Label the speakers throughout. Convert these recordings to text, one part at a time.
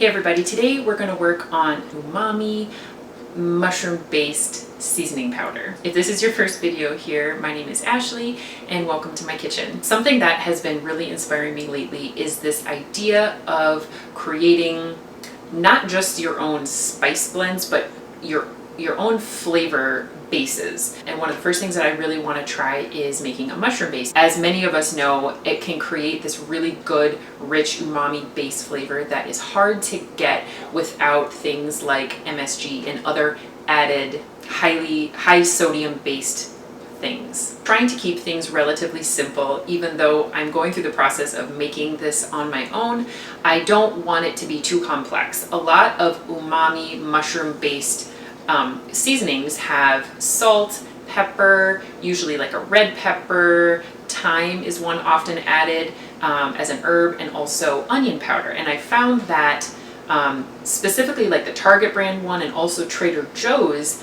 Speaker 1: Hey everybody, today we're going to work on umami mushroom-based seasoning powder. If this is your first video here, my name is Ashley and welcome to my kitchen. Something that has been really inspiring me lately is this idea of creating not just your own spice blends, but your own flavor bases. And one of the first things that I really want to try is making a mushroom base. As many of us know, it can create this really good, rich umami base flavor that is hard to get without things like MSG and other added high sodium based things. Trying to keep things relatively simple, even though I'm going through the process of making this on my own. I don't want it to be too complex. A lot of umami mushroom based seasonings have salt, pepper, usually like a red pepper, thyme is one often added as an herb, and also onion powder. And I found that specifically like the Target brand one and also Trader Joe's,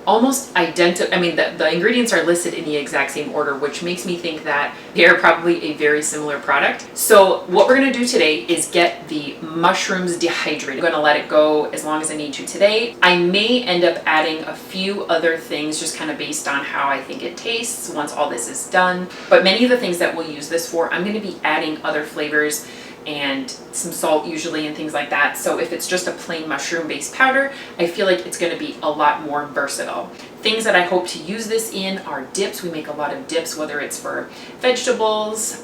Speaker 1: almost identical. I mean, the ingredients are listed in the exact same order, which makes me think that they're probably a very similar product. So what we're going to do today is get the mushrooms dehydrated. I'm going to let it go as long as I need to today. I may end up adding a few other things just kind of based on how I think it tastes once all this is done. But many of the things that we'll use this for, I'm going to be adding other flavors and some salt usually and things like that. So if it's just a plain mushroom based powder, I feel like it's going to be a lot more versatile. Things that I hope to use this in are dips. We make a lot of dips, whether it's for vegetables,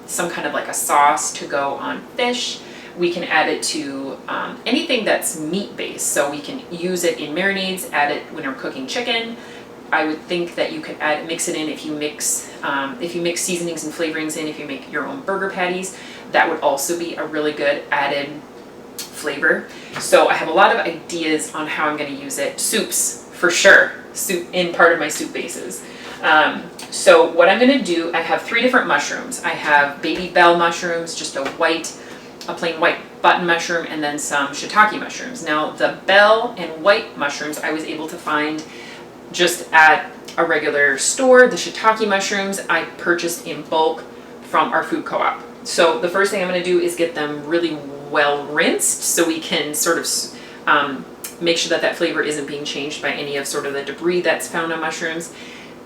Speaker 1: some kind of like a sauce to go on fish. We can add it to anything that's meat based. So we can use it in marinades, add it when we're cooking chicken. I would think that you could mix it in if you mix seasonings and flavorings in, if you make your own burger patties. That would also be a really good added flavor. So I have a lot of ideas on how I'm going to use it. Soups, for sure. Soup in part of my soup bases. So what I'm going to do, I have 3 different mushrooms. I have baby bell mushrooms, just a plain white button mushroom, and then some shiitake mushrooms. Now the bell and white mushrooms I was able to find just at a regular store. The shiitake mushrooms I purchased in bulk from our food co-op. So the first thing I'm going to do is get them really well rinsed so we can sort of make sure that that flavor isn't being changed by any of sort of the debris that's found on mushrooms,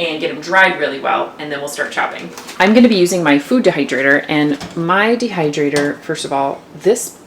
Speaker 1: and get them dried really well, and then we'll start chopping. I'm going to be using my food dehydrator, and my dehydrator, first of all, this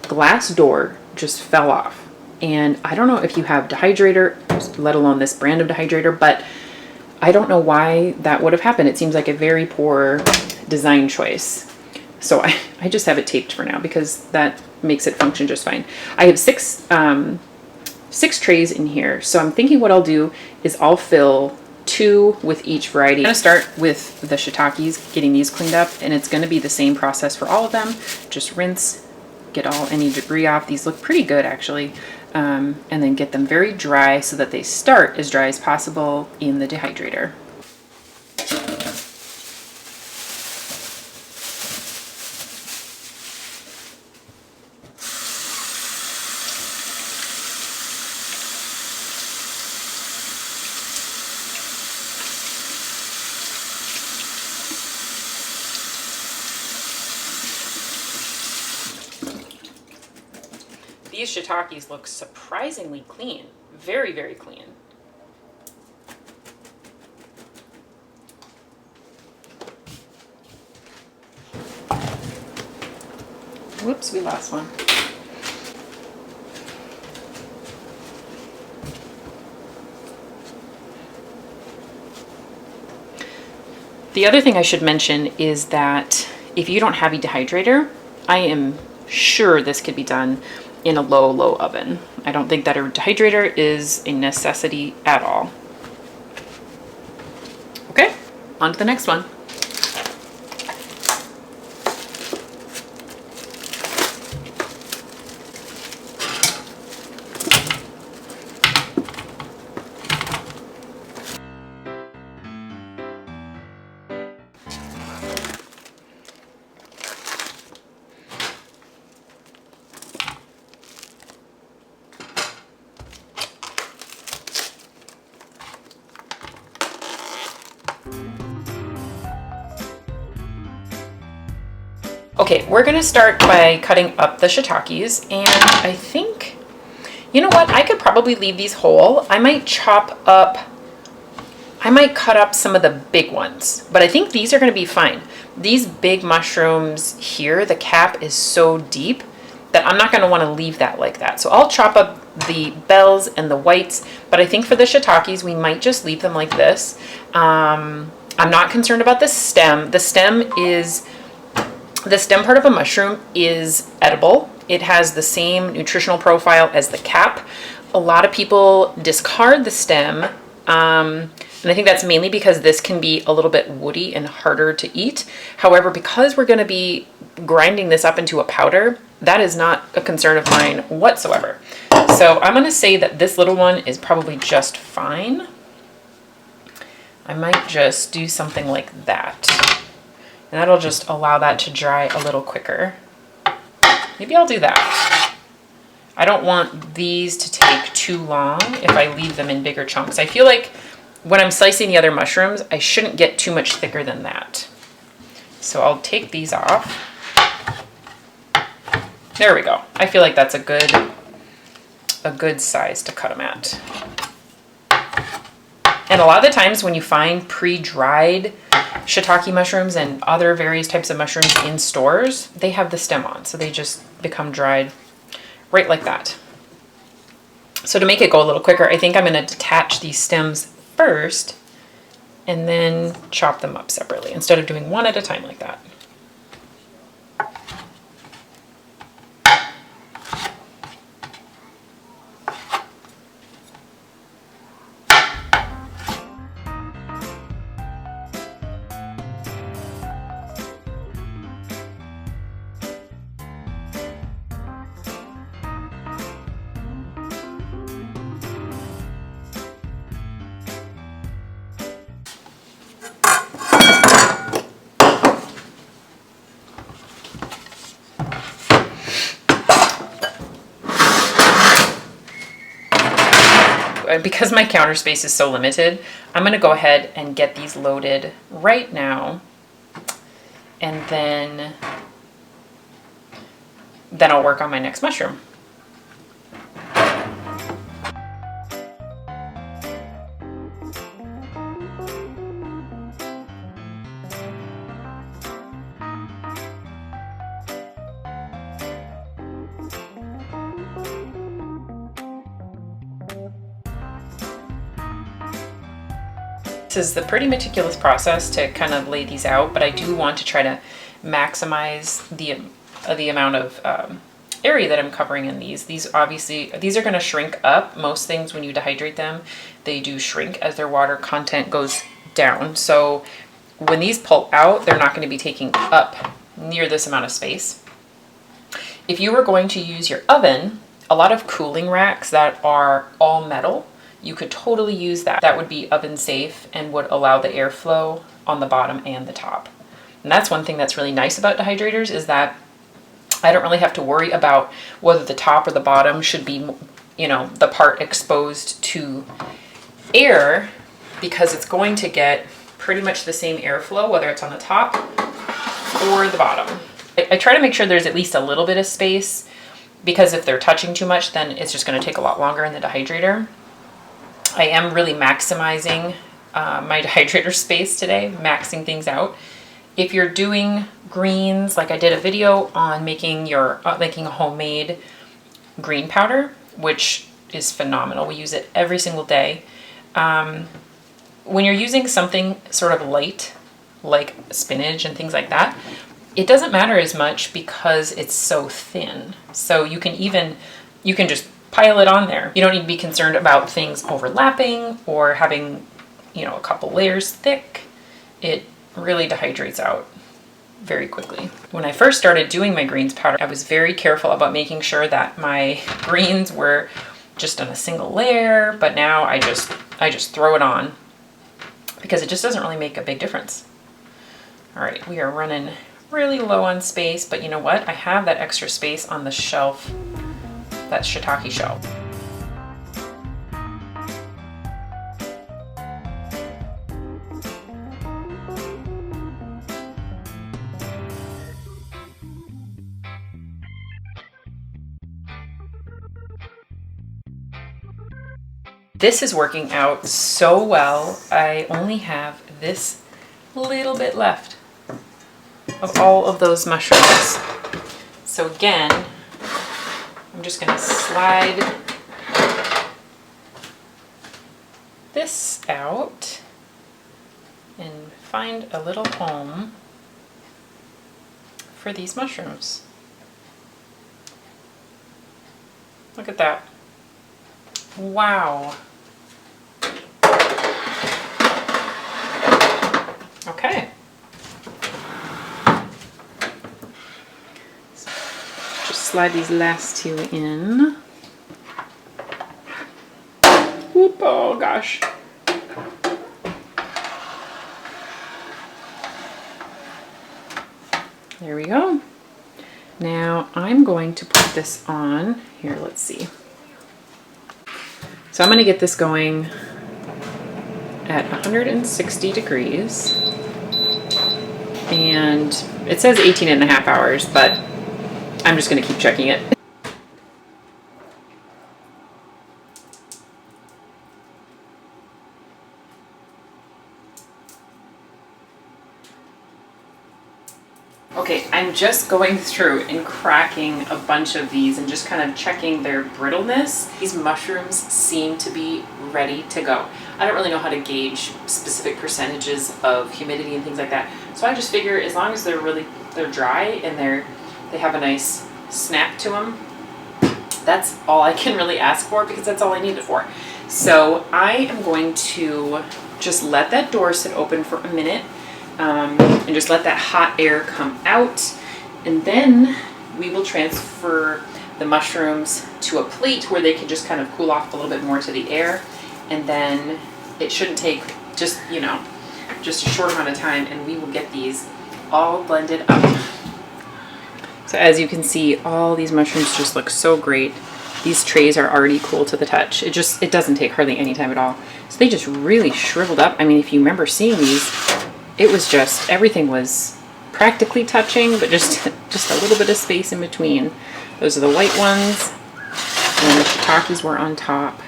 Speaker 1: glass door just fell off. And I don't know if you have dehydrator, let alone this brand of dehydrator, but I don't know why that would have happened. It seems like a very poor design choice. So I just have it taped for now because that makes it function just fine. I have six trays in here. So I'm thinking what I'll do is I'll fill 2 with each variety. I'm going to start with the shiitakes, getting these cleaned up, and it's going to be the same process for all of them. Just rinse, get any debris off. These look pretty good actually. And then get them very dry so that they start as dry as possible in the dehydrator. These shiitakes look surprisingly clean. Very, very clean. Whoops, we lost one. The other thing I should mention is that if you don't have a dehydrator, I am sure this could be done in a low oven. I don't think that a dehydrator is a necessity at all. Okay, on to the next one. Okay, we're gonna start by cutting up the shiitakes, and I think, you know what, I could probably leave these whole. I might cut up some of the big ones, but I think these are gonna be fine. These big mushrooms here, the cap is so deep that I'm not gonna wanna leave that like that. So I'll chop up the bells and the whites, but I think for the shiitakes, we might just leave them like this. I'm not concerned about the stem. The stem part of a mushroom is edible. It has the same nutritional profile as the cap. A lot of people discard the stem, and I think that's mainly because this can be a little bit woody and harder to eat. However, because we're going to be grinding this up into a powder, that is not a concern of mine whatsoever. So I'm going to say that this little one is probably just fine. I might just do something like that. And that'll just allow that to dry a little quicker. Maybe I'll do that. I don't want these to take too long if I leave them in bigger chunks. I feel like when I'm slicing the other mushrooms, I shouldn't get too much thicker than that. So I'll take these off. There we go. I feel like that's a good size to cut them at. And a lot of the times when you find pre-dried shiitake mushrooms and other various types of mushrooms in stores, they have the stem on, so they just become dried right like that. So to make it go a little quicker, I think I'm going to detach these stems first and then chop them up separately instead of doing one at a time like that. Because my counter space is so limited, I'm going to go ahead and get these loaded right now, and then I'll work on my next mushroom. This is the pretty meticulous process to kind of lay these out, but I do want to try to maximize the amount of area that I'm covering in these. These are going to shrink up. Most things when you dehydrate them, they do shrink as their water content goes down. So when these pull out, they're not going to be taking up near this amount of space. If you were going to use your oven, a lot of cooling racks that are all metal, you could totally use that. That would be oven safe and would allow the airflow on the bottom and the top. And that's one thing that's really nice about dehydrators, is that I don't really have to worry about whether the top or the bottom should be, you know, the part exposed to air, because it's going to get pretty much the same airflow whether it's on the top or the bottom. I try to make sure there's at least a little bit of space, because if they're touching too much, then it's just going to take a lot longer in the dehydrator. I am really maximizing my dehydrator space today, maxing things out. If you're doing greens, like I did a video on making a homemade green powder, which is phenomenal. We use it every single day. When you're using something sort of light, like spinach and things like that, it doesn't matter as much because it's so thin. So you can just pile it on there. You don't need to be concerned about things overlapping or having, you know, a couple layers thick. It really dehydrates out very quickly. When I first started doing my greens powder, I was very careful about making sure that my greens were just on a single layer, but now I just throw it on because it just doesn't really make a big difference. All right, we are running really low on space, but you know what? I have that extra space on the shelf, that shiitake shelf. This is working out so well. I only have this little bit left of all of those mushrooms. So again, I'm just going to slide this out and find a little home for these mushrooms. Look at that. Wow. Okay. Just slide these last two in. Whoop, oh gosh. There we go. Now I'm going to put this on. Here, let's see. So I'm going to get this going at 160 degrees. And it says 18.5 hours, but I'm just going to keep checking it. Okay, I'm just going through and cracking a bunch of these and just kind of checking their brittleness. These mushrooms seem to be ready to go. I don't really know how to gauge specific percentages of humidity and things like that. So I just figure as long as they're dry and they have a nice snap to them, that's all I can really ask for, because that's all I need it for. So I am going to just let that door sit open for a minute. And just let that hot air come out, and then we will transfer the mushrooms to a plate where they can just kind of cool off a little bit more to the air, and then it shouldn't take just a short amount of time, and we will get these all blended up. So as you can see, all these mushrooms just look so great. These trays are already cool to the touch. It doesn't take hardly any time at all. So they just really shriveled up. I mean, if you remember seeing these, it was just, everything was practically touching, but just a little bit of space in between. Those are the white ones, and the shiitakes were on top.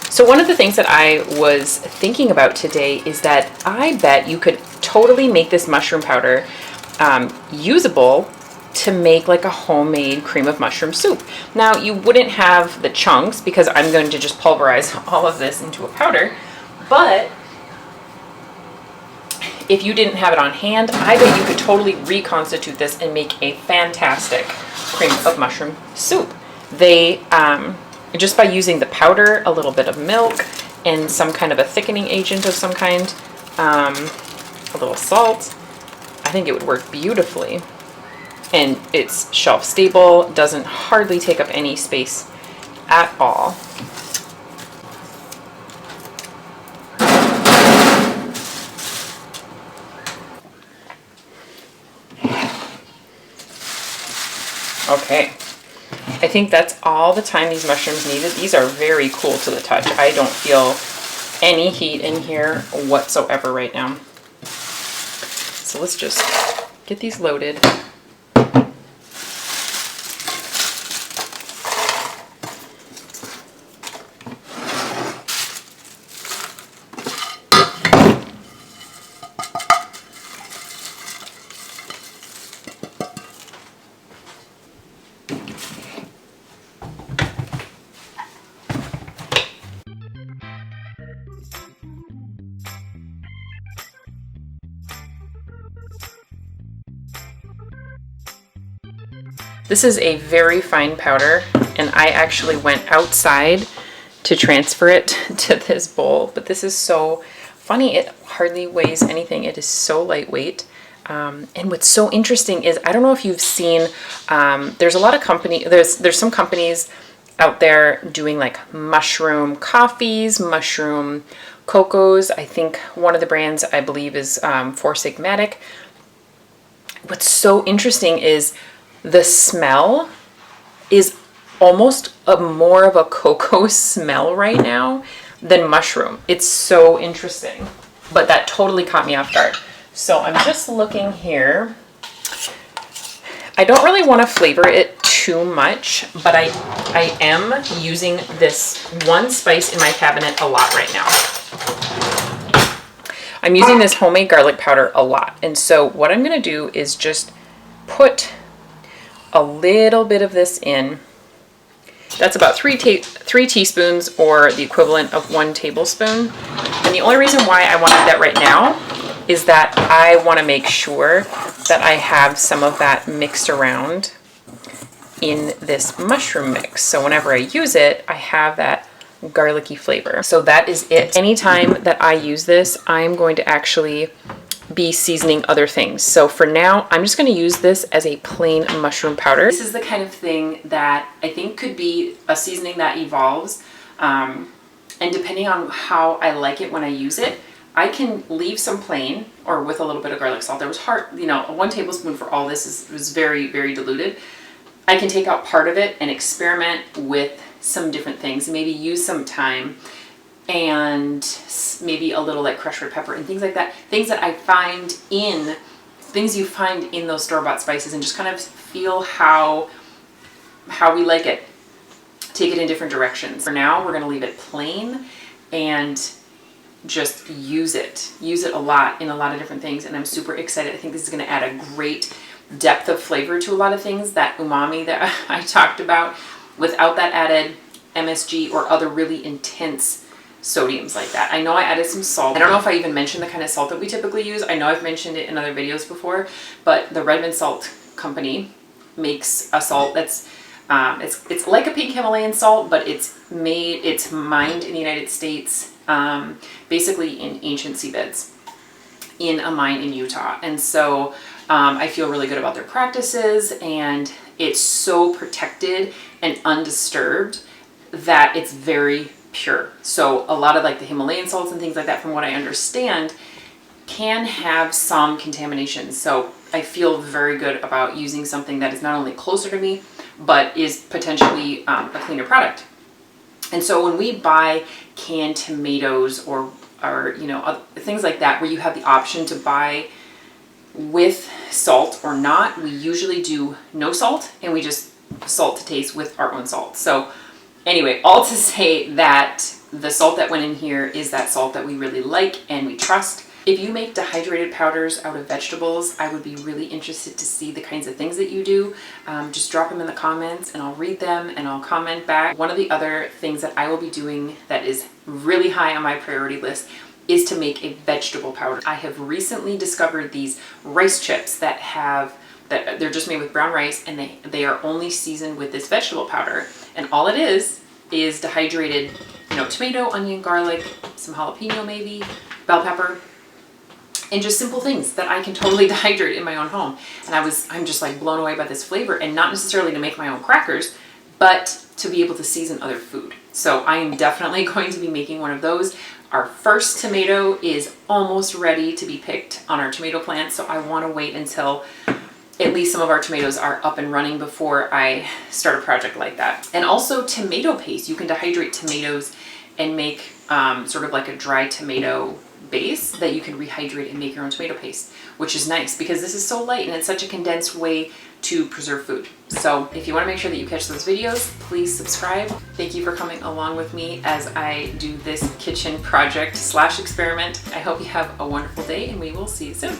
Speaker 1: So one of the things that I was thinking about today is that I bet you could totally make this mushroom powder usable to make like a homemade cream of mushroom soup. Now you wouldn't have the chunks because I'm going to just pulverize all of this into a powder, but if you didn't have it on hand, I bet you could totally reconstitute this and make a fantastic cream of mushroom soup. They just by using the powder, a little bit of milk, and some kind of a thickening agent of some kind, a little salt, I think it would work beautifully. And it's shelf stable, doesn't hardly take up any space at all. Okay. I think that's all the time these mushrooms needed. These are very cool to the touch. I don't feel any heat in here whatsoever right now. So let's just get these loaded. This is a very fine powder, and I actually went outside to transfer it to this bowl, but this is so funny. It hardly weighs anything. It is so lightweight. And what's so interesting is, I don't know if you've seen, there's a lot of there's some companies out there doing like mushroom coffees, mushroom cocos. I think one of the brands, I believe, is Four Sigmatic. What's so interesting is the smell is almost more of a cocoa smell right now. than mushroom. It's so interesting, but that totally caught me off guard. So I'm just looking here. I don't really want to flavor it too much, but I am using this one spice in my cabinet a lot right now. I'm using this homemade garlic powder a lot. And so what I'm going to do is just put a little bit of this in. That's about three teaspoons, or the equivalent of 1 tablespoon. And the only reason why I want to do that right now is that I want to make sure that I have some of that mixed around in this mushroom mix. So whenever I use it, I have that garlicky flavor. So that is it. Anytime that I use this, I'm going to actually be seasoning other things. So for now, I'm just going to use this as a plain mushroom powder. This is the kind of thing that I think could be a seasoning that evolves. And depending on how I like it when I use it, I can leave some plain or with a little bit of garlic salt. There was 1 tablespoon for all this was very, very diluted. I can take out part of it and experiment with some different things, maybe use some thyme and maybe a little like crushed red pepper and things like that. Things that I find in, things you find in those store-bought spices, and just kind of feel how we like it. Take it in different directions. For now, we're gonna leave it plain and just use it a lot in a lot of different things, and I'm super excited. I think this is going to add a great depth of flavor to a lot of things, that umami that I talked about, without that added MSG or other really intense sodiums like that. I know I added some salt. I don't know if I even mentioned the kind of salt that we typically use. I know I've mentioned it in other videos before, but the Redmond Salt Company makes a salt that's it's like a pink Himalayan salt, but it's mined in the United States, basically in ancient seabeds in a mine in Utah. And so I feel really good about their practices, and it's so protected and undisturbed that it's very pure. So a lot of like the Himalayan salts and things like that, from what I understand, can have some contamination. So I feel very good about using something that is not only closer to me, but is potentially a cleaner product. And so when we buy canned tomatoes or things like that, where you have the option to buy with salt or not, we usually do no salt, and we just salt to taste with our own salt. So anyway, all to say that the salt that went in here is that salt that we really like and we trust. If you make dehydrated powders out of vegetables, I would be really interested to see the kinds of things that you do. Just drop them in the comments and I'll read them and I'll comment back. One of the other things that I will be doing that is really high on my priority list is to make a vegetable powder. I have recently discovered these rice chips that they're just made with brown rice, and they are only seasoned with this vegetable powder. And all it is dehydrated, tomato, onion, garlic, some jalapeno maybe, bell pepper, and just simple things that I can totally dehydrate in my own home. And I'm just like blown away by this flavor, and not necessarily to make my own crackers, but to be able to season other food. So I am definitely going to be making one of those. Our first tomato is almost ready to be picked on our tomato plant, so I want to wait until at least some of our tomatoes are up and running before I start a project like that. And also tomato paste. You can dehydrate tomatoes and make sort of like a dry tomato base that you can rehydrate and make your own tomato paste, which is nice because this is so light and it's such a condensed way to preserve food. So if you want to make sure that you catch those videos, please subscribe. Thank you for coming along with me as I do this kitchen project / experiment. I hope you have a wonderful day, and we will see you soon.